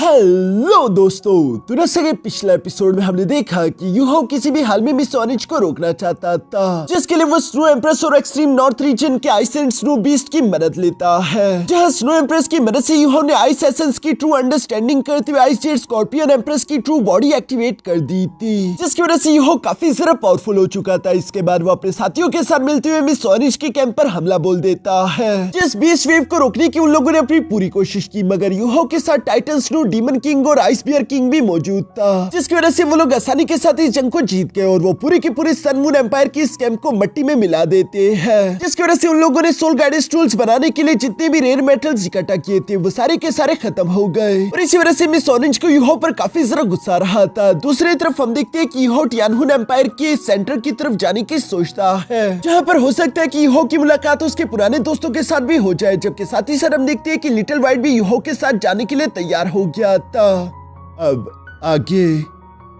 Hello दोस्तों, तो जैसे कि पिछले एपिसोड में हमने देखा कि यूहो किसी भी हाल में मिस ऑरेंज को रोकना चाहता था, जिसके लिए वो स्नो एम्प्रेस और एक्सट्रीम नॉर्थ रीजन के आइस एंड स्नो बीस्ट की मदद लेता है। जहां स्नो एम्प्रेस की मदद से यूहो ने आइस एसेंस की ट्रू अंडरस्टैंडिंग करते हुए आइस जेड स्कॉर्पियन एम्प्रेस की ट्रू बॉडी एक्टिवेट कर दी थी, जिसकी वजह से यूहो काफी ज्यादा पावरफुल हो चुका था। इसके बाद वो अपने साथियों के साथ मिलते हुए मिस ऑरेंज के कैंप पर हमला बोल देता है। जिस बीस्ट वेव को रोकने की उन लोगों ने अपनी पूरी कोशिश की, मगर यूहो के साथ टाइटन स्नो डीमन किंग और आइस बियर किंग भी मौजूद था, जिसकी वजह से वो लोग आसानी के साथ इस जंग को जीत गए और वो पूरी की पूरी सन मून एम्पायर की इस कैंप को मिट्टी में मिला देते हैं। जिसकी वजह से उन लोगों ने सोल गाइडेंस टूल्स बनाने के लिए जितने भी रेयर मेटल्स इकट्ठा किए थे वो सारे के सारे खत्म हो गए और इसी वजह से मिस ऑरेंज को यूहो पर काफी जरा गुस्सा रहा था। दूसरी तरफ हम देखते हैं कि यूहो टियानहुन एम्पायर के सेंटर की तरफ जाने की सोचता है, जहाँ पर हो सकता है कि यूहो की मुलाकात उसके पुराने दोस्तों के साथ भी हो जाए। जबकि साथ ही साथ हम देखते हैं कि लिटिल व्हाइट भी यूहो के साथ जाने के लिए तैयार हो गया था। अब आगे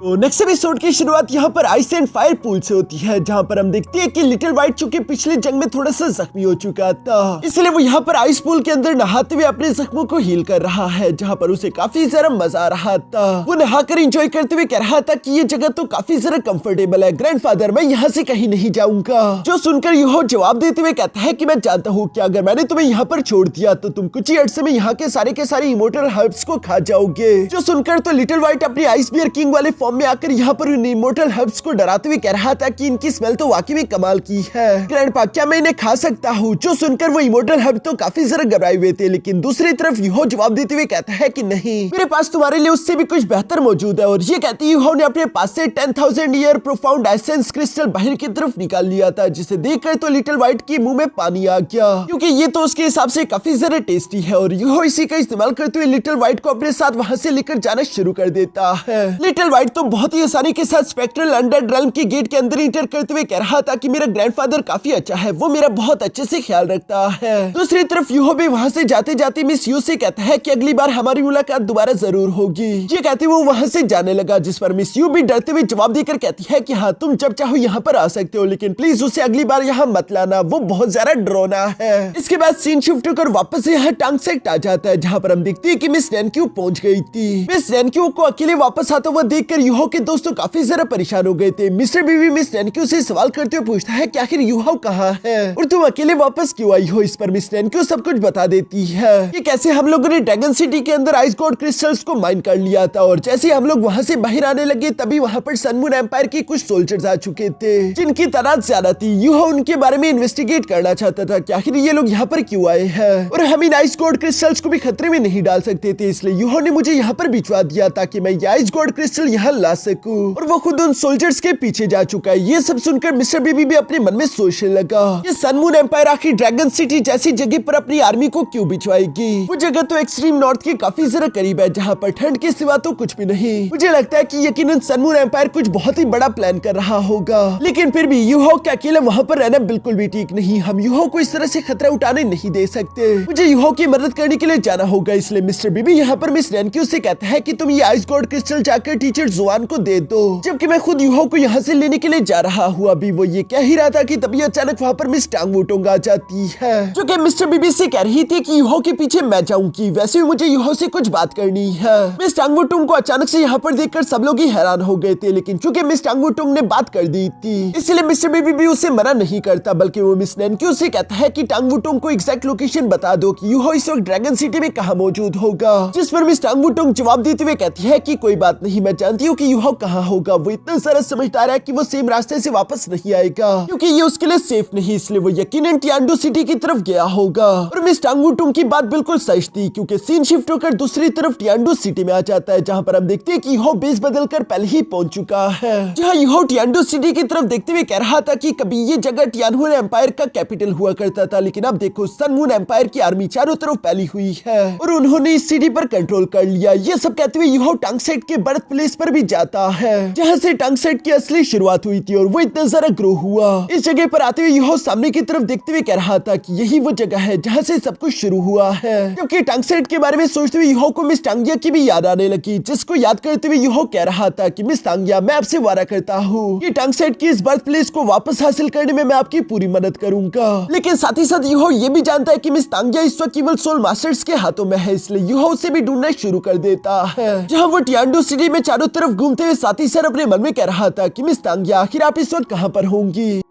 तो नेक्स्ट एपिसोड की शुरुआत यहाँ पर आइस एंड फायर पूल से होती है, जहाँ पर हम देखते हैं कि लिटिल व्हाइट चूंकि पिछले जंग में थोड़ा सा जख्मी हो चुका था, इसलिए वो यहाँ पर आइस पूल के अंदर नहाते हुए अपने जख्मों को हील कर रहा है, जहाँ पर उसे काफी ज्यादा मजा आ रहा था। वो नहाकर एंजॉय करते हुए कह रहा था कि ये जगह तो काफी ज्यादा कंफर्टेबल है ग्रैंडफादर, मैं यहाँ से कहीं नहीं जाऊंगा। जो सुनकर यूहो जवाब देते हुए कहता है कि मैं जानता हूँ कि अगर मैंने तुम्हें यहाँ पर छोड़ दिया तो तुम कुछ ही अर्से में यहाँ के सारे इमोर्टल हर्ब्स को खा जाओगे। जो सुनकर तो लिटिल व्हाइट अपनी आइस बियर किंग वाले फॉर्म में आकर यहाँ पर इन इमोर्टल हर्ब्स को डराते हुए कह रहा था कि इनकी स्मेल तो वाकई में कमाल की है, ग्रैंडपा क्या मैं इन्हें खा सकता हूँ। जो सुनकर वो इमोर्टल हर्ब तो काफी जरा घबराए हुए थे, लेकिन दूसरी तरफ यूहो जवाब देते हुए कहता है कि नहीं, मेरे पास तुम्हारे लिए उससे भी कुछ बेहतर मौजूद है। और ये कहते यूहो ने अपने पास से 10,000 ईयर प्रोफाउंड एसेंस क्रिस्टल बाहर की तरफ निकाल लिया था, जिसे देखकर तो लिटिल व्हाइट के मुंह में पानी आ गया, क्योंकि ये तो उसके हिसाब से काफी ज्यादा टेस्टी है। और यूहो इसी का इस्तेमाल करते हुए लिटिल व्हाइट को अपने साथ वहां से लेकर जाना शुरू कर देता है। लिटिल व्हाइट तो बहुत ही आसानी के साथ स्पेक्ट्रल अनडेड रेल्म के गेट के अंदर इंटर करते हुए कह रहा था कि मेरा ग्रैंडफादर काफी अच्छा है, वो मेरा बहुत अच्छे से ख्याल रखता है। दूसरी तरफ यूहो भी वहां से जाते जाते मिस यू से कहता है कि अगली बार हमारी मुलाकात दोबारा जरूर होगी। ये कहते वो वहां से जाने लगा, जिस पर मिस यू भी डरते हुए जवाब देकर कहती है कि हाँ तुम जब चाहो यहाँ पर आ सकते हो, लेकिन प्लीज उसे अगली बार यहाँ मत लाना, वो बहुत ज्यादा डरावना है। इसके बाद सीन शिफ्ट होकर वापस यहाँ टांग सेक्ट आ जाता है, जहाँ पर हम देखते हैं कि मिस नैनक्यू पहुंच गई थी। मिस नैनक्यू को अकेले वापस आता हुआ देखकर यूहो के दोस्तों काफी ज्यादा परेशान हो गए थे। मिस्टर बीवी मिस नैनक्यू से सवाल करते हुए पूछता है कि आखिर यूहो कहाँ है और तुम अकेले वापस क्यों आई हो। इस पर मिस नैनक्यू सब कुछ बता देती है कि कैसे हम लोगों ने ड्रैगन सिटी के अंदर आइस गॉड क्रिस्टल्स को माइन कर लिया था, और जैसे हम लोग वहां से बाहर आने लगे तभी वहां पर सन मून एम्पायर के कुछ सोल्जर्स आ चुके थे, जिनकी तादाद ज्यादा थी। यूहो उनके बारे में इन्वेस्टिगेट करना चाहता था कि आखिर ये लोग यहाँ पर क्यों आए हैं, और हम इन आइस गॉड क्रिस्टल्स को भी खतरे में नहीं डाल सकते थे, इसलिए यूहो ने मुझे यहाँ पर भिजवा दिया ताकि मैं ये आइस गॉड क्रिस्टल यहाँ ला सकूं, और वो खुद उन सोल्जर्स के पीछे जा चुका है। ये सब सुनकर मिस्टर बीबी भी अपने मन में सोचने लगा, ये सन मून एम्पायर आखिर ड्रैगन सिटी जैसी जगह पर अपनी आर्मी को क्यों भिजवाएगी। वो जगह तो एक्सट्रीम नॉर्थ के काफी जरा करीब है, जहाँ पर ठंड के सिवा तो कुछ भी नहीं। मुझे लगता है कि यकीनन सन मून एम्पायर कुछ बहुत ही बड़ा प्लान कर रहा होगा, लेकिन फिर भी यूहो के अकेले वहाँ पर रहना बिल्कुल भी ठीक नहीं। हम यूहो को इस तरह से खतरा उठाने नहीं दे सकते, मुझे यूहो की मदद करने के लिए जाना होगा। इसलिए मिस्टर बीबी यहाँ पर मिस नैनक्यू से कहता है कि तुम ये आइस गॉड क्रिस्टल जाकर टीचर जुआन को दे दो, जबकि मैं खुद यूहो को यहाँ से लेने के लिए जा रहा हूँ। अभी वो ये कह ही रहा था कि तभी अचानक वहाँ पर मिस टांग वुटोंग आ जाती है, जो कि मिस्टर बीबी से कह रही थी कि यूहो के पीछे मैं जाऊंगी, वैसे भी मुझे यूहो से कुछ बात करनी है। मिस टांग वुटोंग को अचानक से यहाँ पर देखकर सब लोग ही हैरान हो गए थे, लेकिन चूंकि मिस टांग वुटोंग ने बात कर दी थी इसलिए मिस्टर बीबी भी उसे मना नहीं करता, बल्कि वो मिस नैनक्यू से कहता है कि टांग वुटोंग को एग्जैक्ट लोकेशन बता दो कि यूहो इस वक्त ड्रैगन सिटी में कहाँ मौजूद होगा। जिस पर मिस टांग वुटोंग जवाब देते हुए कहती है कि कोई बात नहीं, मैं जानती हूँ कि यूहो कहाँ होगा, वो इतना सारा समझदार है कि वो सेम रास्ते से वापस नहीं आएगा, क्योंकि ये उसके लिए सेफ नहीं, इसलिए वो यकीनन टियान्डू सिटी की तरफ गया होगा। और मिस टांग वुटोंग की बात बिल्कुल सच थी, क्योंकि सीन शिफ्ट होकर दूसरी तरफ टियान्डू सिटी में आ जाता है, जहाँ पर हम देखते हैं कि यूहो बेस बदलकर पहले ही पहुंच चुका है। जहाँ यूहो टियान्डू सिटी की तरफ देखते हुए कह रहा था कि कभी ये जगह टियानहुन एम्पायर का कैपिटल हुआ करता था, लेकिन अब देखो सन मून एम्पायर की आर्मी चारों तरफ फैली हुई है और उन्होंने इस सिटी पर कंट्रोल कर लिया। ये सब कहते हुए यूहो टांग सेट के बर्थ प्लेस पर भी भी जाता है जहाँ से टंगसेट की असली शुरुआत हुई थी और वो इतना सारा ग्रो हुआ। इस जगह पर आते हुए यूहो सामने की तरफ देखते हुए कह रहा था कि यही वो जगह है जहाँ से सब कुछ शुरू हुआ है। क्योंकि टंगसेट के बारे में सोचते हुए यूहो को मिस टांगिया की भी याद आने लगी, जिसको याद करते हुए यूहो कह रहा था कि मिस टांगिया, मैं आपसे वादा करता हूँ कि टंगसेट की इस बर्थ प्लेस को वापस हासिल करने में मैं आपकी पूरी मदद करूंगा। लेकिन साथ ही साथ यूहो ये भी जानता है कि मिस टांगिया इस वक्त केवल सोल मास्टर्स के हाथों में है, इसलिए यूहो उसे भी ढूंढना शुरू कर देता है। जहाँ वो टियांडो सिटी में चारों तरफ घूमते हुए साथ ही साथ अपने मन में कह रहा था कि मिस टांगिया, आखिर आप इस वक्त कहाँ पर होंगी।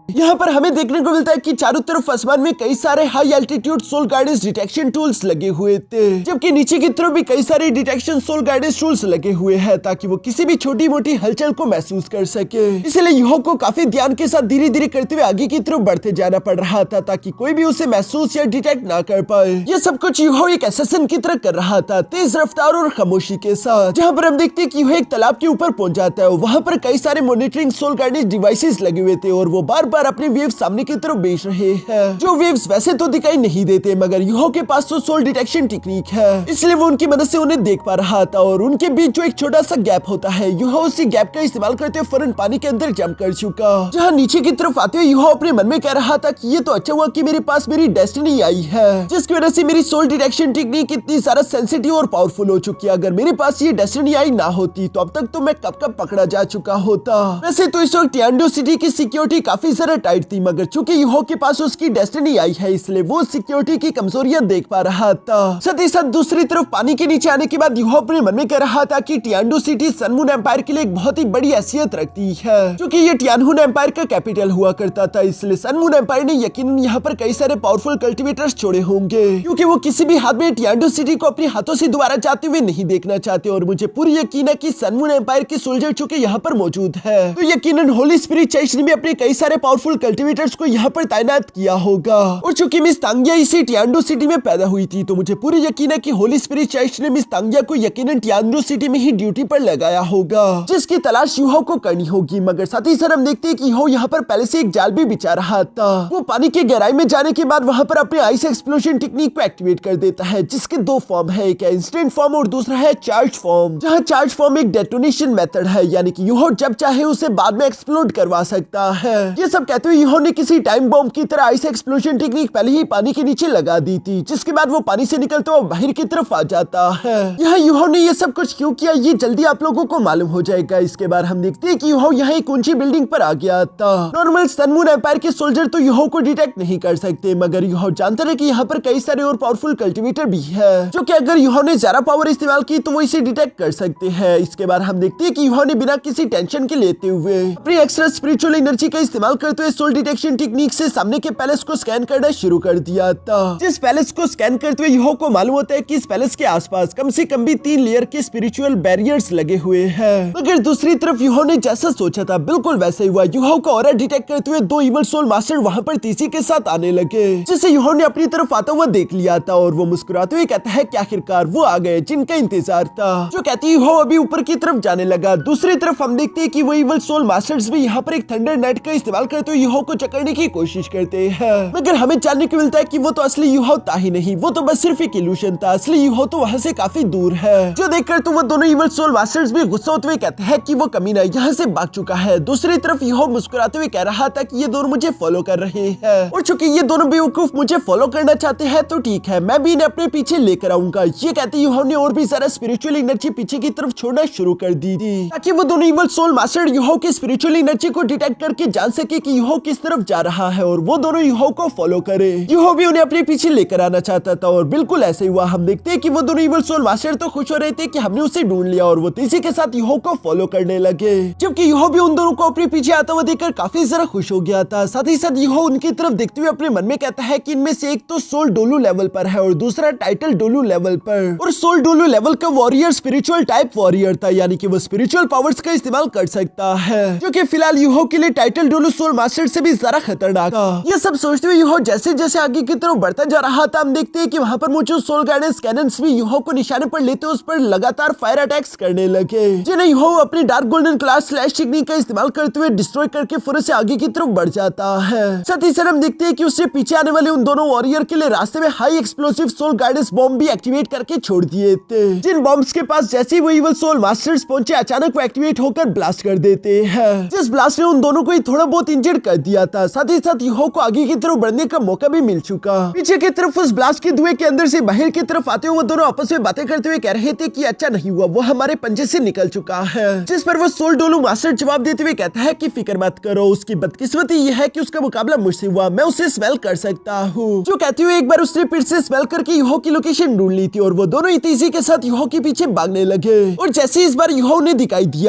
यहाँ पर हमें देखने को मिलता है कि चारों तरफ आसमान में कई सारे high altitude soul guidance detection tools लगे हुए थे, जबकि नीचे की तरफ भी कई सारे डिटेक्शन सोल गाइडेंस टूल्स लगे हुए हैं ताकि वो किसी भी छोटी मोटी हलचल को महसूस कर सके। इसलिए यूहो को काफी ध्यान के साथ धीरे धीरे करते हुए आगे की तरफ बढ़ते जाना पड़ रहा था ताकि कोई भी उसे महसूस या डिटेक्ट ना कर पाए। ये सब कुछ यूहो एक असैसिन की तरह कर रहा था, तेज रफ्तार और खामोशी के साथ। जहाँ पर हम देखते हैं कि यूहो एक तालाब के ऊपर पहुंच जाता है, वहाँ पर कई सारे मॉनिटरिंग सोल गाइडेंस डिवाइसेस लगे हुए थे और वो बार बार अपने वेव्स सामने की तरफ भेज रहे हैं, जो वेव्स वैसे तो दिखाई नहीं देते मगर यूहो के पास तो सोल डिटेक्शन टेक्निक है, इसलिए वो उनकी मदद से उन्हें देख पा रहा था। और उनके बीच जो एक छोटा सा गैप होता है, यूहो उसी गैप का इस्तेमाल करते हुए फौरन पानी के अंदर जंप कर चुका। जहाँ नीचे की तरफ आते हुए यूहो अपने मन में कह रहा था कि ये तो अच्छा हुआ कि मेरे पास मेरी डेस्टिनी आई है, जिसकी वजह से मेरी सोल डिटेक्शन टेक्निक इतनी ज्यादा सेंसिटिव और पावरफुल हो चुकी है। अगर मेरे पास ये डेस्टिनी आई ना होती तो अब तक तो मैं कब पकड़ा जा चुका होता। वैसे तो इस वक्त टियांडो सिटी की सिक्योरिटी काफी ज्यादा टाइट थी, मगर चूंकि यूहो के पास उसकी डेस्टिनी आई है इसलिए वो सिक्योरिटी की कमजोरियां देख पा रहा था। साथ ही साथ दूसरी तरफ पानी के नीचे आने के बाद यूहो अपने मन में कह रहा था कि टियांडो सिटी सन मून एम्पायर के लिए एक बहुत ही बड़ी हैसियत रखती है, क्योंकि ये टियानहुन एम्पायर का कैपिटल हुआ करता था। इसलिए सन मून एम्पायर ने यकीनन यहाँ पर कई सारे पावरफुल कल्टिवेटर्स छोड़े होंगे, क्योंकि वो किसी भी हाथ में टियांडो सिटी को अपने हाथों से दोबारा जाते हुए नहीं देखना चाहते। और मुझे पूरी यकीन है कि सन मून एम्पायर के सोल्जर चूंकि यहाँ पर मौजूद है, तो यकीनन होली स्पिरिट चर्च ने भी अपने कई सारे पावरफुल कल्टिवेटर्स को यहाँ पर तैनात किया होगा। और चूंकि मिस टांगिया इसी टियांडो सिटी में पैदा हुई थी, तो मुझे पूरी यकीन है कि होली स्पिरिट चर्च ने मिस टांगिया को यकीनन टियांडो सिटी में ही ड्यूटी पर लगाया होगा, जिसकी तलाश यूहो को करनी होगी। मगर साथ ही साथ हम देखते हैं कि यूहो यहाँ पर पहले से एक जाल भी बिछा रहा था। वो पानी की गहराई में जाने के बाद वहाँ पर अपने आइस एक्सप्लोजन टेक्निक को एक्टिवेट कर देता है, जिसके दो फॉर्म है, एक है इंस्टेंट फॉर्म और दूसरा है चार्ज फॉर्म। जहाँ चार्ज फॉर्म एक डेटोनेशन मेथड है, यानी कि यूहो जब चाहे उसे बाद में एक्सप्लोड करवा सकता है। ये सब कहते हुए यूहो ने किसी टाइम बॉम्ब की तरह आइस एक्सप्लोजन टेक्निक पहले ही पानी के नीचे लगा दी थी, जिसके बाद वो पानी से निकलते हुए बाहर की तरफ आ जाता है। यहाँ यूहो ने ये सब कुछ क्यों किया ये जल्दी आप लोगों को मालूम हो जाएगा। इसके बाद हम देखते हैं कि यूहो यहाँ एक ऊंची बिल्डिंग पर आ गया था। नॉर्मल सन मून एम्पायर के सोल्जर तो यूहो को डिटेक्ट नहीं कर सकते, मगर यूहो जानता है कि यहाँ पर कई सारे और पावरफुल कल्टिवेटर भी है, जो कि अगर यूहो ने ज्यादा पावर इस्तेमाल की तो वो इसे डिटेक्ट कर सकते हैं। इसके बाद हम देखते हैं कि यूहो ने बिना किसी टेंशन के लेते हुए अपनी एक्स्ट्रा स्पिरिचुअल एनर्जी का इस्तेमाल करते हुए सोल डिटेक्शन टेक्निक से सामने के पैलेस को स्कैन करना शुरू कर दिया था। जिस पैलेस को स्कैन करते हुए यूहो को मालूम होता है कि इस पैलेस के आसपास कम से कम भी 3 लेयर के स्पिरिचुअल बैरियर्स लगे हुए हैं। मगर दूसरी तरफ यूहो ने जैसा सोचा था बिल्कुल वैसा ही हुआ। यूहो का ऑरा डिटेक्ट करते हुए 2 इवल सोल मास्टर वहाँ पर तेजी के साथ आने लगे, जिसे यूहो ने अपनी तरफ आता हुआ देख लिया था। और वो मुस्कुराते हुए कहता है कि आखिरकार वो आ गए जिनका इंतजार था, जो कहती यूहो अभी ऊपर की तरफ जाने लगा। दूसरी तरफ हम देखते हैं कि वो इवल सोल मास्टर्स भी यहाँ पर एक थंडर नेट का इस्तेमाल करते हुए यूहो को चकरने की कोशिश करते हैं। मगर हमें जानने को मिलता है कि वो तो असली यूहो था ही नहीं, वो तो बस सिर्फ एक इल्यूशन था। असली यूहो तो वहाँ से काफी दूर है, जो देखकर तो वो दोनों इवल सोल मास्टर्स भी गुस्सा होते हुए कहते हैं कि वो कमीना यहाँ से भाग चुका है। दूसरी तरफ यूहो मुस्कुराते हुए कह रहा था कि ये दोनों मुझे फॉलो कर रहे हैं, और चूंकि ये दोनों बेवकूफ मुझे फॉलो करना चाहते हैं तो ठीक है, मैं भी इन्हें अपने पीछे लेकर आऊंगा। ये कहते यूहो ने और भी ज्यादा स्पिरिचुअल एनर्जी पीछे की तरफ छोड़ना शुरू कर दी थी, ताकि वो दोनों इवल सोल मास्टर यूहो की स्पिरिचुअल एनर्जी को डिटेक्ट करके जान सके कि यूहो किस तरफ जा रहा है और वो दोनों यूहो को फॉलो करे। यूहो भी उन्हें अपने पीछे लेकर आना चाहता था, और बिल्कुल ऐसे हुआ। हम देखते हैं कि वो दोनों इवल सोल मास्टर तो खुश हो रहे थे कि हमने उसे ढूंढ लिया, और वो तेजी के साथ यूहो को फॉलो करने लगे, जबकि यूहो भी उन दोनों को अपने पीछे आता हुआ देखकर काफी ज्यादा खुश हो गया था। साथ ही साथ यूहो उनकी तरफ देखते हुए अपने मन में कहता है कि इनमें से एक तो सोल डोलू लेवल पर है और दूसरा टाइटल डोलू लेवल पर। और सोल डोलू लेवल का वॉरियर स्पिरिचुअल टाइप वॉरियर था, यानी कि वो स्पिरिचुअल पावर्स का इस्तेमाल कर सकता है, जो कि फिलहाल यूहो के लिए टाइटल डोलू सोल मास्टर से भी ज्यादा खतरनाक था। ये सब सोचते हुए यूहो जैसे जैसे आगे की तरफ बढ़ता जा रहा था, हम देखते हैं कि वहाँ पर मौजूद सोल गाइडेंस कैनन्स भी यूहो को निशाने पर लेते उस पर लगातार फायर अटैक्स करने लगे, जिन्हें यूहो अपनी dark golden class slash technique का इस्तेमाल करते हुए डिस्ट्रॉय करके फौरन से आगे की तरफ बढ़ जाता है। साथ ही साथ हम देखते हैं कि उससे पीछे आने वाले उन दोनों वॉरियर के लिए रास्ते में high explosive soul guidance bomb भी एक्टिवेट करके छोड़ दिए थे, जिन बॉम्ब्स के पास जैसे ही वो इवल सोल मास्टर्स पहुंचे अचानक वो एक्टिवेट होकर ब्लास्ट कर देते हैं, जिस ब्लास्ट ने उन दोनों को ही थोड़ा बहुत इंजर्ड कर दिया था। साथ ही साथ यूहो को आगे की तरफ बढ़ने का मौका भी मिल चुका। पीछे की तरफ उस ब्लास्ट के धुएं के अंदर से बाहर की तरफ आते हुए वो दोनों आपस में बातें करते हुए कह रहे थे कि अच्छा नहीं हुआ, वो हमारे पंजे से निकल चुका है। जिस पर वो सोल डोलू मास्टर जवाब देते हुए कहता है कि फिक्र मत करो, उसकी बदकिस्मती ये है कि उसका मुकाबला मुझसे हुआ, मैं उसे स्मेल कर सकता हूँ। जो कहते हुए एक बार उसने फिर से स्मेल करके यूहो की लोकेशन ढूंढ ली थी और वो दोनों तेजी के साथ यूहो के पीछे भागने लगे। और जैसे इस बार यूहो ने दिखाई दिया,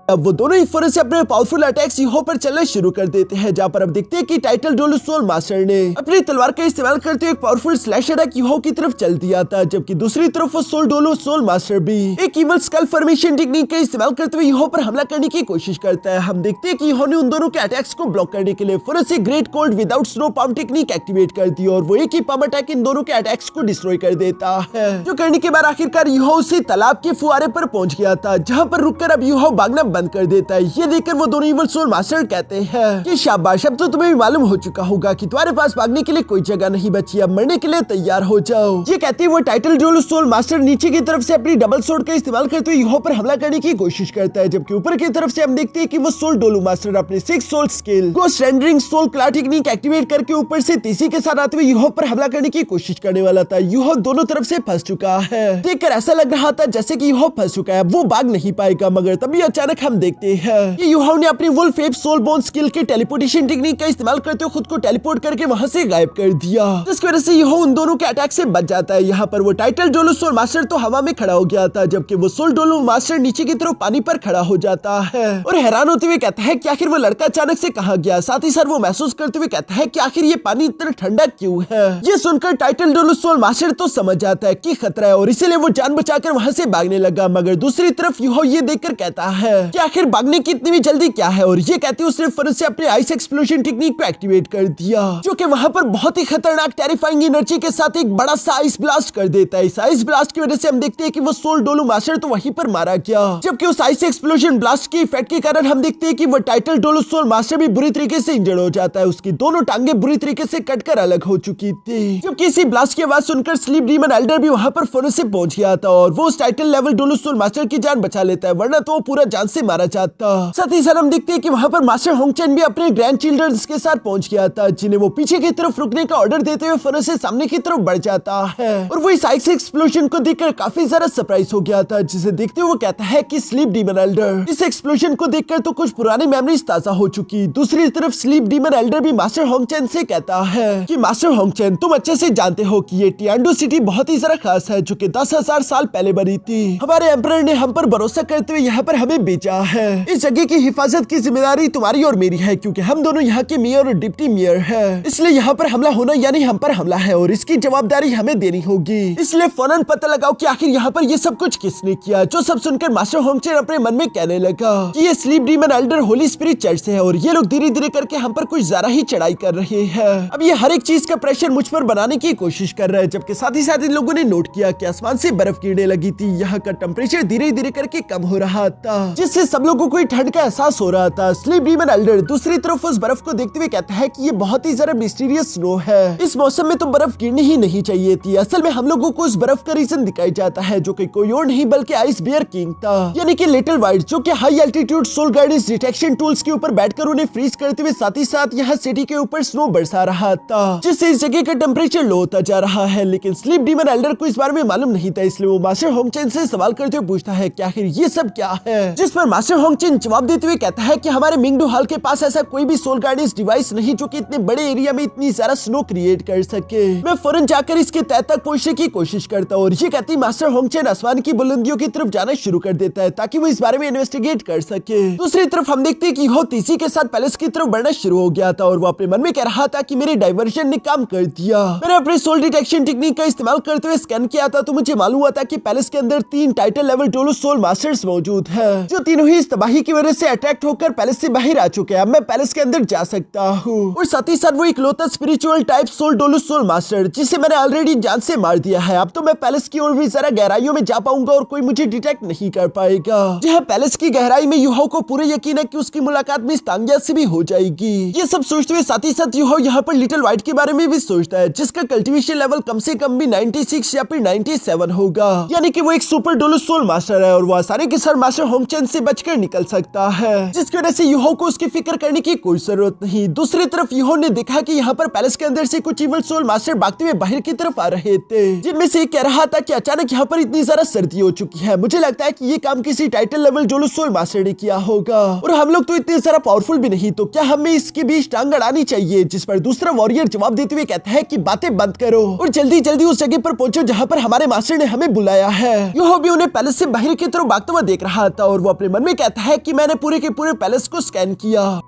अब वो दोनों ही फौरन से अपने पावरफुल अटैक्स यूहो पर चलना शुरू कर देते हैं, जहाँ पर अब देखते हैं कि टाइटल डोलू सोल मास्टर ने अपनी तलवार का इस्तेमाल करते हुए एक पावरफुल स्लैश अटैक यूहो की तरफ चल दिया था, जबकि दूसरी तरफ वो सोल डोलू सोल मास्टर भी एक इवल स्कल फॉर्मेशन टेक्निक का इस्तेमाल करते हुए यूहो पर हमला करने की कोशिश करता है। हम देखते हैं कि यूहो ने उन दोनों के अटैक्स को ब्लॉक करने के लिए फौरन से great cold without snow palm technique activate कर दी और वो एक ही पाम अटैक इन दोनों के अटैक्स को डिस्ट्रॉय कर देता है, जो करने के बाद आखिरकार यूहो उसी तालाब के फुहारे पर पहुंच गया था, जहाँ पर रुककर अब यूहो भागना बंद कर देता है। ये देखकर वो दोनों इवल सोल मास्टर कहते हैं कि शाबाश, अब तो तुम्हें भी मालूम हो चुका होगा कि तुम्हारे पास भागने के लिए कोई जगह नहीं बची, अब मरने के लिए तैयार हो जाओ। ये कहते हुए वो टाइटल डोलू सोल मास्टर नीचे की तरफ से अपनी डबल सोर्ड का इस्तेमाल करते हुए यूहो पर हमला करने की कोशिश करता है, जबकि ऊपर की तरफ से हम देखते हैं कि वो सोल डोलू मास्टर अपने 6 soul skill ghost rendering soul claw technique activate करके ऊपर से तेजी के साथ आते हुए यूहो पर हमला करने की कोशिश करने वाला था। यूहो दोनों तरफ से फंस चुका है, देखकर ऐसा लग रहा था जैसे कि यूहो फंस चुका है, वो भाग नहीं पाएगा, मगर तभी अचानक हम देखते हैं कि यूहो ने अपनी wolf ape soul bone skill के टेलीपोर्टेशन टेक्निक का इस्तेमाल करते हुए खुद को टेलीपोर्ट करके वहां से गायब कर दिया, जिसकी वजह से यूहो उन दोनों के अटैक से बच जाता है। यहाँ पर वो टाइटल डोलू सोल मास्टर तो हवा में खड़ा हो गया था, जबकि वो सोल डोलू मास्टर नीचे की तरफ पानी पर खड़ा हो जाता है और हैरान होते हुए कहता है कि आखिर वो लड़का अचानक से कहाँ गया। साथ ही साथ वो महसूस करते हुए कहता है कि आखिर ये पानी इतना ठंडा क्यों है। ये सुनकर टाइटल डोलू सोल मास्टर तो समझ जाता है कि खतरा है और इसीलिए वो जान बचाकर वहां से भागने लगा, मगर दूसरी तरफ यूहो ये देखकर कहता है कि आखिर भागने की इतनी भी जल्दी क्या है, और ये कहते उसने फौरन से अपने आइस एक्सप्लोजन टेक्निक को एक्टिवेट कर दिया, जो कि वहां पर बहुत ही खतरनाक टेरिफाइंग एनर्जी के साथ एक बड़ा सा आइस ब्लास्ट कर देता है। इस आइस ब्लास्ट की वजह से हम देखते हैं कि वो सोल डोलू मास्टर तो वहीं पर मारा गया, जबकि उस आइस एक्सप्लोजन ब्लास्ट के इफेक्ट के कारण हम देखते हैं कि वो टाइटल डोलू सोल मास्टर भी बुरी तरीके से इंजर्ड हो जाता है, उसकी दोनों टांगे बुरी तरीके से कटकर अलग हो चुकी थी, जबकि इसी ब्लास्ट की आवाज सुनकर स्लीप डीमन एल्डर भी वहां पर फौरन से पहुंच गया था और वो उस टाइटल लेवल डोलू सोल मास्टर की जान बचा लेता है, वरना तो वो पूरा जान से मारा जाता। साथ ही साथ हम देखते हैं कि वहां पर मास्टर होंगचेन भी अपने ग्रैंड चिल्ड्रंस के साथ पहुंच गया था, जिन्हें वो पीछे की तरफ रुकने का ऑर्डर देते हुए फौरन से सामने की तरफ बढ़ जाता है और वो इस आइस एक्सप्लोजन को देखकर काफी ज्यादा सरप्राइज हो गया था, जिसे देखते हुए वो कहता है कि स्लीप डीमन एल्डर, इस एक्सप्लोजन को देखकर तो कुछ पुरानी मेमोरीज ताजा हो चुकी। दूसरी तरफ स्लीप डीमन एल्डर भी मास्टर होंगचेन से कहता है कि मास्टर होंगचेन, तुम अच्छे से जानते हो कि ये टियांडो सिटी बहुत ही ज्यादा खास है, जो कि 10,000 साल पहले बनी थी। हमारे एम्परर ने हम पर भरोसा करते हुए यहाँ पर हमें भेजा है। इस जगह की हिफाजत की जिम्मेदारी तुम्हारी और मेरी है, क्योंकि हम दोनों यहाँ के मेयर और डिप्टी मेयर हैं। इसलिए यहाँ पर हमला होना यानी हम पर हमला है और इसकी जवाबदारी हमें देनी होगी। इसलिए फौरन पता लगाओ कि आखिर यहाँ पर ये सब कुछ किसने किया। जो सब सुनकर मास्टर होंगचेन अपने मन में कहने लगा कि ये sleep demon Elder Holi spirit church से है और ये लोग धीरे धीरे करके हम पर कुछ ज्यादा ही चढ़ाई कर रहे हैं। अब ये हर एक चीज का प्रेशर मुझ पर बनाने की कोशिश कर रहे हैं, जबकि साथ ही साथ इन लोगों ने नोट किया कि आसमान से बर्फ गिरने लगी थी। यहाँ का टेम्परेचर धीरे धीरे करके कम हो रहा था, जिससे सब लोगों को ठंड का एहसास हो रहा था। स्लीप डीमन एल्डर दूसरी तरफ उस बर्फ को देखते हुए कहता है कि ये बहुत ही ज्यादा मिस्टीरियस स्नो है, इस मौसम में तो बर्फ गिरनी ही नहीं चाहिए थी। असल में हम लोगों को उस बर्फ का रीजन दिखाई जाता है, जो कि कोई और नहीं बल्कि आइस बियर किंग था, यानी कि लिटिल व्हाइट, जो कि high altitude soul guidance detection tools के ऊपर बैठकर उन्हें फ्रीज करते हुए साथ ही साथ यहाँ सिटी के ऊपर स्नो बरसा रहा था, जिससे इस जगह का टेम्परेचर लो होता जा रहा है। लेकिन स्लीप डीमन एल्डर को इस बारे में मालूम नहीं था, इसलिए वो मास्टर होंगचेन से सवाल करते हुए पूछता है कि आखिर ये सब क्या है, जिस पर मास्टर होंगचेन जवाब देते हुए कहता है कि हमारे मिंगडू हॉल के पास ऐसा कोई भी सोल गाइडेंस डिवाइस नहीं जो कि इतने बड़े एरिया में इतनी ज्यादा स्नो क्रिएट कर सके। मैं फौरन जाकर इसके तह तक पहुंचने की कोशिश करता हूँ और ये कहती मास्टर होंगचेन आसमान की बुलंदियों की तरफ जाना शुरू कर देता है ताकि वो इस बारे में इन्वेस्टिगेट कर सके। दूसरी तरफ हम देखते हैं कि हो तीसी के साथ पैलेस की तरफ बढ़ना शुरू हो गया था और वो अपने मन में कह रहा था कि मेरे डाइवर्जन ने काम कर दिया। मैंने अपने सोल डिटेक्शन टेक्निक का इस्तेमाल करते हुए स्कैन किया था तो मुझे मालूम हुआ था कि पैलेस के अंदर 3 टाइटल लेवल डोलू सोल मास्टर्स मौजूद है, जो 3 लेकिन वही इस तबाही की वजह से अट्रैक्ट होकर पैलेस से बाहर आ चुके हैं। अब मैं पैलेस के अंदर जा सकता हूँ और साथ ही साथ वो इकलौता स्पिरिचुअल टाइप सोल डोलू सोल मास्टर जिसे मैंने ऑलरेडी जान से मार दिया है। अब तो मैं पैलेस की ओर भी जरा गहराइयों में जा पाऊंगा और कोई मुझे डिटेक्ट नहीं कर पाएगा। जहाँ पैलेस की गहराई में यूहो को पूरे यकीन है कि उसकी मुलाकात मिस तांगिया से भी हो जाएगी। ये सब सोचते हुए साथ ही साथ यूहो यहाँ पर लिटिल व्हाइट के बारे में भी सोचता है जिसका कल्टीवेशन लेवल कम से कम भी 96 या फिर 97 होगा, यानी कि वो एक सुपर डोलू सोल मास्टर है और वो आसानी के साथ मास्टर होंगचन से बचकर निकल सकता है, जिसकी वजह से यूहो को उसकी फिक्र करने की कोई जरूरत नहीं। दूसरी तरफ यूहो ने देखा कि यहाँ पर पैलेस के अंदर से कुछ इवल सोल मास्टर भागते हुए बाहर की तरफ आ रहे थे, जिनमें से एक कह रहा था कि अचानक यहाँ पर इतनी ज्यादा सर्दी हो चुकी है, मुझे लगता है कि ये काम किसी टाइटल लेवल डोलू सोल मास्टर ने किया होगा और हम लोग तो इतने ज्यादा पावरफुल भी नहीं, तो क्या हमें इसके बीच टांग अड़ानी चाहिए। जिस पर दूसरा वॉरियर जवाब देते हुए कहता है कि बातें बंद करो और जल्दी जल्दी उस जगह पर पहुंचो जहाँ पर हमारे मास्टर ने हमें बुलाया है। यूहो भी उन्हें पैलेस से बाहर की तरफ भागता हुआ देख रहा था और वो अपने मन में कहता है कि मैंने पूरे के पूरे पैलेस को स्कैन किया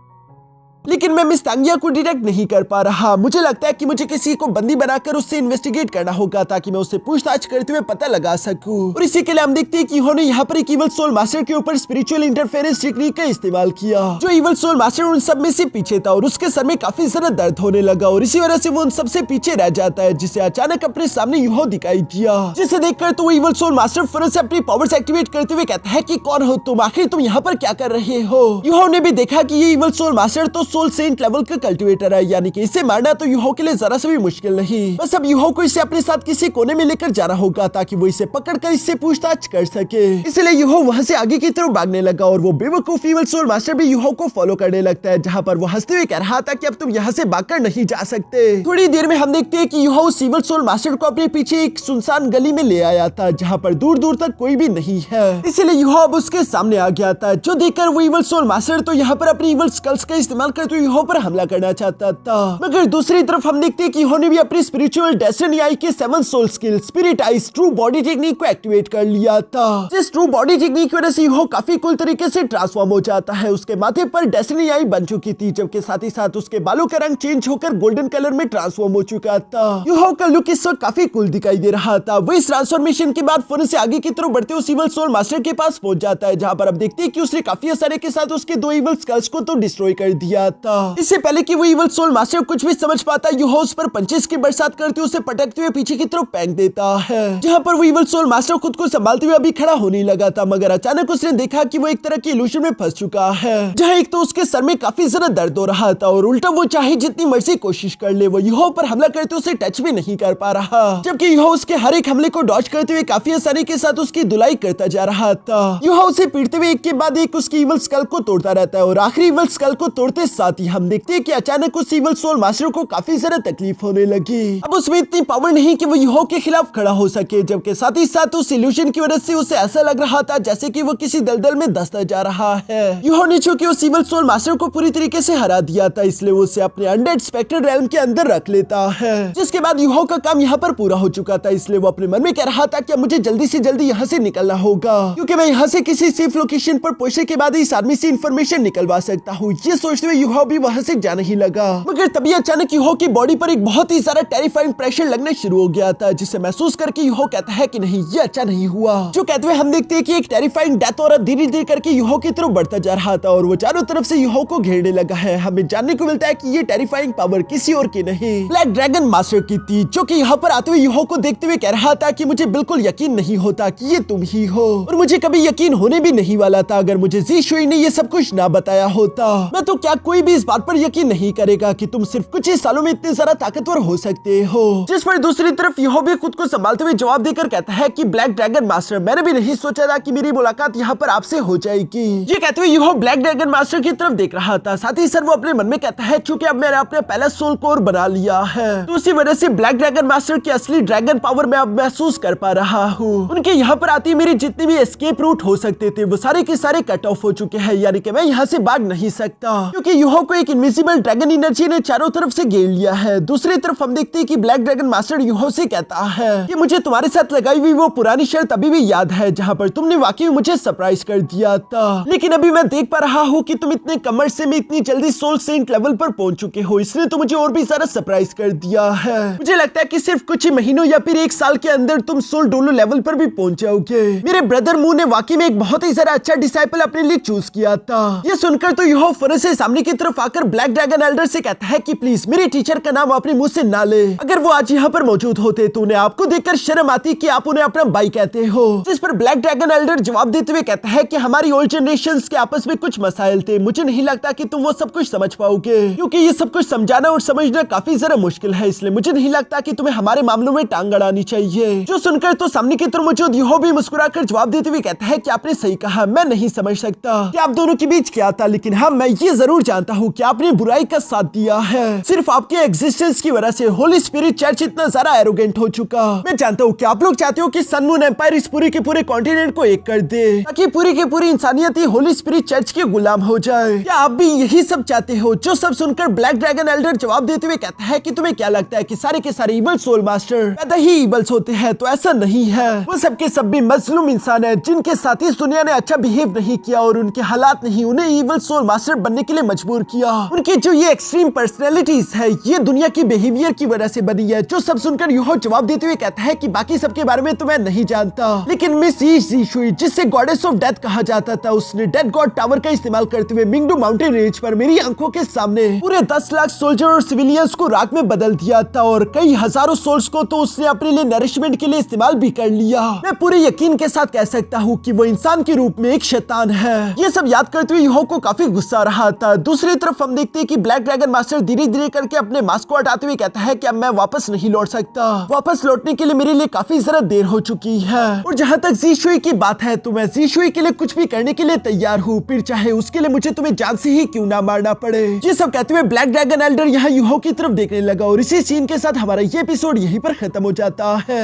लेकिन मैं मिस तांगिया को डिटेक्ट नहीं कर पा रहा। मुझे लगता है कि मुझे किसी को बंदी बनाकर उससे इन्वेस्टिगेट करना होगा ताकि मैं उससे पूछताछ करते हुए पता लगा सकूं। और इसी के लिए हम देखते हैं कि उन्होंने यहाँ पर एक इवल सोल मास्टर के ऊपर स्पिरिचुअल इंटरफेरेंस टेक्निक का इस्तेमाल किया, जो इवल सोल मास्टर उन सब में से पीछे था और उसके सर में काफी ज्यादा दर्द होने लगा और इसी वजह से वो उन सबसे पीछे रह जाता है, जिसे अचानक अपने सामने यूहो दिखाई दिया, जिसे देखकर तो वो इवल सोल मास्टर फौरन से अपनी पावर्स एक्टिवेट करते हुए कहता है कि कौन हो तुम, आखिर तुम यहाँ पर क्या कर रहे हो। यूहो ने भी देखा कि ये इवल सोल मास्टर तो सोल सेंट लेवल का कल्टीवेटर है, यानी कि इसे मारना तो यूहो के लिए जरा सा भी मुश्किल नहीं। बस अब यूहो को इसे अपने साथ किसी कोने में लेकर जाना होगा ताकि वो इसे पकड़कर इससे पूछताछ कर सके। इसलिए यूहो वहां से आगे की तरफ भागने लगा और वो बेवकूफ इवल सोल मास्टर भी यूहो को फॉलो करने लगता है, जहां पर वो हंसते हुए कह रहा था कि अब तुम यहाँ से भागकर नहीं जा सकते। थोड़ी देर में हम देखते हैं कि यूहो उस इवल सोल मास्टर को अपने पीछे एक सुनसान गली में ले आया था जहाँ पर दूर दूर तक कोई भी नहीं है, इसलिए यूहो अब उसके सामने आ गया था, जो देखकर वो इवल सोल मास्टर तो यहाँ पर अपनी इवल स्कल्स का इस्तेमाल करते हुए यूहो पर हमला करना चाहता था। मगर दूसरी तरफ हम देखते हैं कि उन्होंने भी अपनी स्पिरिचुअल डेस्टिनी आई के 7 soul skill spirit eyes true body technique को एक्टिवेट कर लिया था, जिस ट्रू बॉडी टेक्निक की वजह से यूहो काफी कूल तरीके से ट्रांसफॉर्म हो जाता है। उसके माथे पर डेस्टिनी आई बन चुकी थी, जबकि साथ ही साथ उसके बालों का रंग चेंज होकर गोल्डन कलर में ट्रांसफॉर्म हो चुका था। यूहो का लुक इस वक्त काफी कूल दिखाई दे रहा था। वो इस ट्रांसफॉर्मेशन के बाद फौरन से आगे की तरफ बढ़ते उस इवल सोल मास्टर के पास पहुंच जाता है, जहां पर अब देखते हैं कि उसने काफी आसानी के साथ उसके 2 इवल स्कल्स को तो डिस्ट्रॉय कर दिया था। इससे पहले कि वो इवल सोल मास्टर कुछ भी समझ पाता, यूहो उस पर पंचेस की बरसात करते उसे पटकते हुए पीछे की तरफ फेंक देता है, जहां पर वो इवल सोल मास्टर खुद को संभालते हुए अभी खड़ा होने लगा था, मगर अचानक उसने देखा कि वो एक तरह की इल्यूजन में फंस चुका है, जहां एक तो उसके सर में काफी ज्यादा दर्द हो रहा था और उल्टा वो चाहे जितनी मर्जी कोशिश कर ले वो यूहो पर हमला करते उसे टच भी नहीं कर पा रहा, जबकि यूहो उसके हर एक हमले को डॉज करते हुए काफी आसानी के साथ उसकी धुलाई करता जा रहा था। यूहो उसे पीटते हुए एक के बाद एक उसकी इवल स्कल को तोड़ता रहता है और आखिरी इवल स्कल को तोड़ते साथ ही हम देखते हैं कि अचानक उस इवल सोल मास्टर को काफी ज्यादा तकलीफ होने लगी। अब उसमें इतनी पावर नहीं कि वो यूहो के खिलाफ खड़ा हो सके, जबकि साथ ही साथ उस इल्यूजन की वजह से उसे ऐसा लग रहा था जैसे कि वो किसी दलदल में धंसता जा रहा है। यूहो ने चूंकि उस इवल सोल मास्टर को पूरी तरीके से हरा दिया था, इसलिए वो उसे अपने अनडेड स्पेक्टर रेल्म के अंदर रख लेता है, जिसके बाद यूहो का काम यहाँ पर पूरा हो चुका था। इसलिए वो अपने मन में कह रहा था कि मुझे जल्दी से जल्दी यहाँ से निकलना होगा, क्योंकि मैं यहाँ से किसी सेफ लोकेशन पर पहुंचने के बाद इस आदमी से इंफॉर्मेशन निकलवा सकता हूँ। ये सोचते हुए यूहो भी वहाँ से जाने ही लगा, मगर तभी अचानक यूहो की बॉडी पर एक बहुत ही ज्यादा टेरिफाइंग प्रेशर लगना शुरू हो गया था, जिसे महसूस करके यूहो कहता है कि नहीं ये अच्छा नहीं हुआ। जो कहते हुए हम देखते हैं कि एक टेरिफाइंग डेथ और धीरे धीरे करके यूहो की तरफ बढ़ता जा रहा था और वो चारों तरफ से यूहो को घेरने लगा है। हमें जानने को मिलता है कि ये टेरिफाइंग पावर किसी और की नहीं ब्लैक ड्रैगन मास्टर की थी, जो कि यहाँ पर आते हुए यूहो को देखते हुए कह रहा था कि मुझे बिल्कुल यकीन नहीं होता कि ये तुम ही हो, और मुझे कभी यकीन होने भी नहीं वाला था अगर मुझे जी शुई ने ये सब कुछ ना बताया होता। मैं तो क्या कोई भी इस बात पर यकीन नहीं करेगा कि तुम सिर्फ कुछ ही सालों में इतने ज्यादा ताकतवर हो सकते हो। जिस पर दूसरी तरफ यूहो भी खुद को संभालते हुए जवाब देकर कहता है कि ब्लैक ड्रैगन मास्टर, मैंने भी नहीं सोचा था कि मेरी मुलाकात यहाँ पर आपसे हो जाएगी। ये कहते हुए यूहो ब्लैक ड्रैगन मास्टर की तरफ देख रहा था। साथ ही सर वो अपने मन में कहता है चूंकि अब मैंने अपने पहला सोल कोर बना लिया है, तो उसी वजह से ब्लैक ड्रैगन मास्टर की असली ड्रैगन पावर मैं अब महसूस कर पा रहा हूँ। उनके यहाँ पर आती मेरी जितने भी एस्केप रूट हो सकते थे वो सारे के सारे कट ऑफ हो चुके हैं, यानी कि मैं यहाँ से भाग नहीं सकता, क्योंकि यूहो को एक इनविजिबल ड्रैगन एनर्जी ने चारों तरफ से घेर लिया है। दूसरी तरफ हम देखते हैं कि ब्लैक ड्रैगन मास्टर यूहो से कहता है कि मुझे तुम्हारे साथ लगाई हुई वो पुरानी शर्त अभी भी याद है जहाँ पर तुमने वाकई मुझे सरप्राइज कर दिया था, लेकिन अभी मैं देख पा रहा हूँ कि तुम इतने कम अर्से में इतनी जल्दी सोल सेंट लेवल पर पहुंच चुके हो, इसने तो मुझे और भी सारा सरप्राइज कर दिया है। मुझे लगता है कि सिर्फ कुछ ही महीनों या फिर एक साल के अंदर तुम सोल डोलो लेवल पर भी पहुंच जाओगे। मेरे ब्रदर मू ने वाकई में एक बहुत ही सारा अच्छा डिसाइपल अपने लिए चूज किया था। ये सुनकर तो यूहो फौरन से सामने की तरफ आकर ब्लैक ड्रैगन एल्डर से कहता है कि प्लीज मेरे टीचर का नाम अपने मुंह से ना ले। अगर वो आज यहाँ पर मौजूद होते तो उन्हें आपको देखकर शर्म आती कि आप उन्हें अपना भाई कहते हो। जिस पर ब्लैक ड्रैगन एल्डर जवाब देते हुए कहता है कि हमारी ओल्ड जनरेशंस के आपस में कुछ मसाइल थे, मुझे नहीं लगता कि तुम वो सब कुछ समझ पाओगे, क्योंकि ये सब कुछ समझाना और समझना काफी जरा मुश्किल है, इसलिए मुझे नहीं लगता कि तुम्हें हमारे मामलों में टांग अड़ानी चाहिए। जो सुनकर तो सामने की तरफ मौजूद यूहो भी मुस्कुराकर जवाब देते हुए कहता है कि आपने सही कहा, मैं नहीं समझ सकता कि आप दोनों के बीच क्या था, लेकिन हाँ मैं ये जरूर जानता हूँ कि आपने बुराई का साथ दिया है। सिर्फ आपके एग्जिस्टेंस की वजह से होली स्पिरिट चर्च इतना ज्यादा एरोगेंट हो चुका। मैं जानता हूँ कि आप लोग चाहते हो कि सन मून एम्पायर इस पूरे के पूरे कॉन्टिनेंट को एक कर दे ताकि पूरी की पूरी इंसानियत ही होली स्पिरिट चर्च के गुलाम हो जाए। क्या आप भी यही सब चाहते हो? जो सब सुनकर ब्लैक ड्रैगन एल्डर जवाब देते हुए कहता है कि तुम्हें क्या लगता है कि सारे के सारे इवल सोल मास्टर पैदा ही इवल्स होते हैं? तो ऐसा नहीं है, वो सबके सब भी मजलूम इंसान है जिनके साथ इस दुनिया ने अच्छा बिहेव नहीं किया और उनके हालात नहीं उन्हें इवल सोल मास्टर बनने के लिए मजबूर किया। उनकी जो ये एक्सट्रीम पर्सनैलिटीज है ये दुनिया की बिहेवियर की वजह से बनी है। जो सब सुनकर यूहो जवाब देते हुए कहता है कि बाकी सबके बारे में तो मैं नहीं जानता, लेकिन मिस यी ज़ीशुई जिसे गॉडेस ऑफ डेथ कहा जाता था, उसने डेड गॉड टावर का इस्तेमाल करते हुए मिंगडू माउंटेन रेंज पर मेरी आंखों के सामने पूरे 10 लाख सोल्जर और सिविलियंस को राख में बदल दिया था और कई हजारों सोल्स को तो उसने अपने लिए नरिशमेंट के लिए इस्तेमाल भी कर लिया। मैं पूरे यकीन के साथ कह सकता हूँ कि वो इंसान के रूप में एक शैतान है। ये सब याद करते हुए यूहो को काफी गुस्सा आ रहा था। दूसरी तरफ हम देखते हैं कि ब्लैक ड्रैगन मास्टर धीरे धीरे करके अपने मास्क को हटाते हुए कहता है कि अब मैं वापस नहीं लौट सकता, वापस लौटने के लिए मेरे लिए काफी जरा देर हो चुकी है। और जहाँ तक ज़ीशुई की बात है तो मैं ज़ीशुई के लिए कुछ भी करने के लिए तैयार हूँ, फिर चाहे उसके लिए मुझे तुम्हें जान से ही क्यों ना मारना पड़े। ये सब कहते हुए ब्लैक ड्रैगन एल्डर यहाँ यूहो की तरफ देखने लगा और इसी सीन के साथ हमारा ये एपिसोड यहीं पर खत्म हो जाता है।